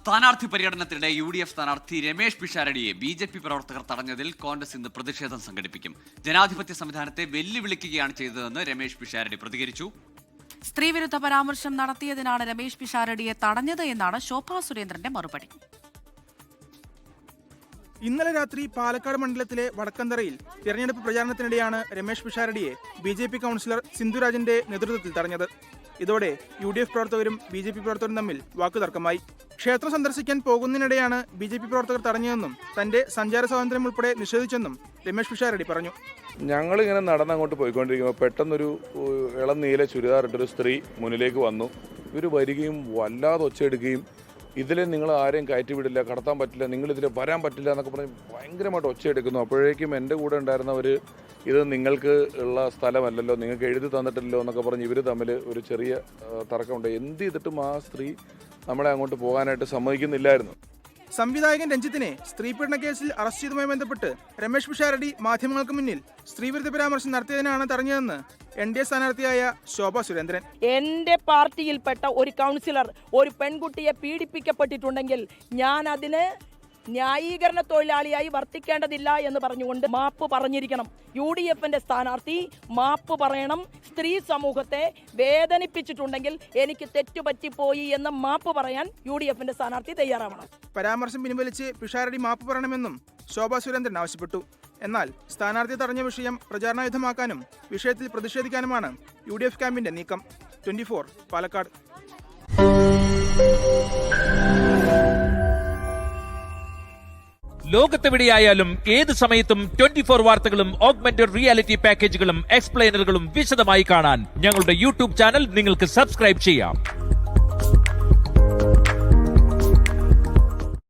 സ്ഥാനാർത്ഥി പര്യടനത്തിനിടെ UDF സ്ഥാനാർത്ഥി Ramesh പിഷാരടിയെ BJP പ്രവർത്തകർ തടഞ്ഞതിൽ കോൺഗ്രസ് ഇന്ന് പ്രതിഷേധം സംഘടിപ്പിക്കും. ജനാധിപത്യ സംവിധാനത്തെ വെല്ലുവിളിക്കുകയാണ് ചെയ്തതെന്ന് രമേശ് പിഷാരടി പ്രതികരിച്ചു. സ്ത്രീവിരുദ്ധ പരാമർശം നടത്തിയതിനാണ് രമേശ് പിഷാരടിയെ തടഞ്ഞത് എന്നാണ് ശോഭാ സുരേന്ദ്രന്റെ മറുപടി. ഇന്നലെ രാത്രി പാലക്കാട് മണ്ഡലത്തിലെ വടക്കന്തറയിൽ തെരഞ്ഞെടുപ്പ് പ്രചാരണത്തിനിടെയാണ് രമേശ് പിഷാരടിയെ BJP കൗൺസിലർ സിന്ധുരാജിന്റെ നേതൃത്വത്തിൽ തടഞ്ഞത്. ഇതോടെ UDF പ്രവർത്തകരും BJP പ്രവർത്തകരും തമ്മിൽ വാക്കുതർക്കമായി. ക്ഷേത്രം സന്ദർശിക്കാൻ പോകുന്നതിനിടെയാണ് BJP പ്രവർത്തകർ തടഞ്ഞതെന്നും തന്റെ സഞ്ചാര സ്വാതന്ത്ര്യം ഉൾപ്പെടെ നിഷേധിച്ചെന്നും രമേശ് പിഷാരടി പറഞ്ഞു. ഞങ്ങളിങ്ങനെ നടന്നങ്ങോട്ട് പോയിക്കൊണ്ടിരിക്കുമ്പോൾ പെട്ടെന്നൊരു ഇളം നീല ചുരിദാറിട്ടൊരു സ്ത്രീ മുന്നിലേക്ക് വന്നു. ഇവർ വരികയും വല്ലാതെ ഒച്ചയെടുക്കുകയും ഇതിൽ നിങ്ങൾ ആരെയും കയറ്റി വിടില്ല, കടത്താൻ പറ്റില്ല, നിങ്ങൾ ഇതിൽ വരാൻ പറ്റില്ല എന്നൊക്കെ പറഞ്ഞ് ഭയങ്കരമായിട്ട് ഒച്ചയെടുക്കുന്നു. അപ്പോഴേക്കും എൻ്റെ കൂടെ ഉണ്ടായിരുന്നവർ ഇത് നിങ്ങൾക്ക് ഉള്ള സ്ഥലമല്ലല്ലോ, നിങ്ങൾക്ക് എഴുതി തന്നിട്ടില്ലല്ലോ എന്നൊക്കെ പറഞ്ഞ് ഇവർ തമ്മിൽ ഒരു ചെറിയ തർക്കമുണ്ട്. എന്ത് ചെയ്തിട്ടും ആ സ്ത്രീ നമ്മളെ അങ്ങോട്ട് പോകാനായിട്ട് സമ്മതിക്കുന്നില്ലായിരുന്നു. സംവിധായകൻ രഞ്ജിത്തിനെ സ്ത്രീപീഡന കേസിൽ അറസ്റ്റ് ചെയ്തതുമായി ബന്ധപ്പെട്ട് രമേശ് പിഷാരടി മാധ്യമങ്ങൾക്ക് മുന്നിൽ സ്ത്രീവിരുദ്ധ പരാമർശം നടത്തിയതിനാണ് തടഞ്ഞതെന്ന് NDA സ്ഥാനാർത്ഥിയായ ശോഭാ സുരേന്ദ്രൻ. എന്റെ പാർട്ടിയിൽപ്പെട്ട ഒരു കൗൺസിലർ ഒരു പെൺകുട്ടിയെ പീഡിപ്പിക്കപ്പെട്ടിട്ടുണ്ടെങ്കിൽ ഞാൻ അതിന് ന്യായീകരണ തൊഴിലാളിയായി വർത്തിക്കേണ്ടതില്ല എന്ന് പറഞ്ഞുകൊണ്ട് മാപ്പ് പറഞ്ഞിരിക്കണം. UDFന്റെ സ്ഥാനാർത്ഥി മാപ്പ് പറയണം. സ്ത്രീ സമൂഹത്തെ വേദനിപ്പിച്ചിട്ടുണ്ടെങ്കിൽ എനിക്ക് തെറ്റുപറ്റിപ്പോയി എന്ന് മാപ്പ് പറയാൻ UDFന്റെ സ്ഥാനാർത്ഥി തയ്യാറാവണം. പരാമർശം പിൻവലിച്ച് പിഷാരടി മാപ്പ് പറയണമെന്നും ശോഭാ സുരേന്ദ്രൻ ആവശ്യപ്പെട്ടു. എന്നാൽ സ്ഥാനാർത്ഥി തടഞ്ഞ വിഷയം പ്രചാരണായുധമാക്കാനും വിഷയത്തിൽ പ്രതിഷേധിക്കാനുമാണ് UDF ക്യാമ്പിന്റെ നീക്കം. 24 പാലക്കാട്. ലോകത്തെവിടെയായാലും ഏത് സമയത്തും 24 വാർത്തകളും ഓഗ്മെന്റഡ് റിയാലിറ്റി പാക്കേജുകളും എക്സ്പ്ലെയിനറുകളും വിശദമായി കാണാൻ ഞങ്ങളുടെ YouTube ചാനൽ നിങ്ങൾക്ക് സബ്സ്ക്രൈബ് ചെയ്യാം.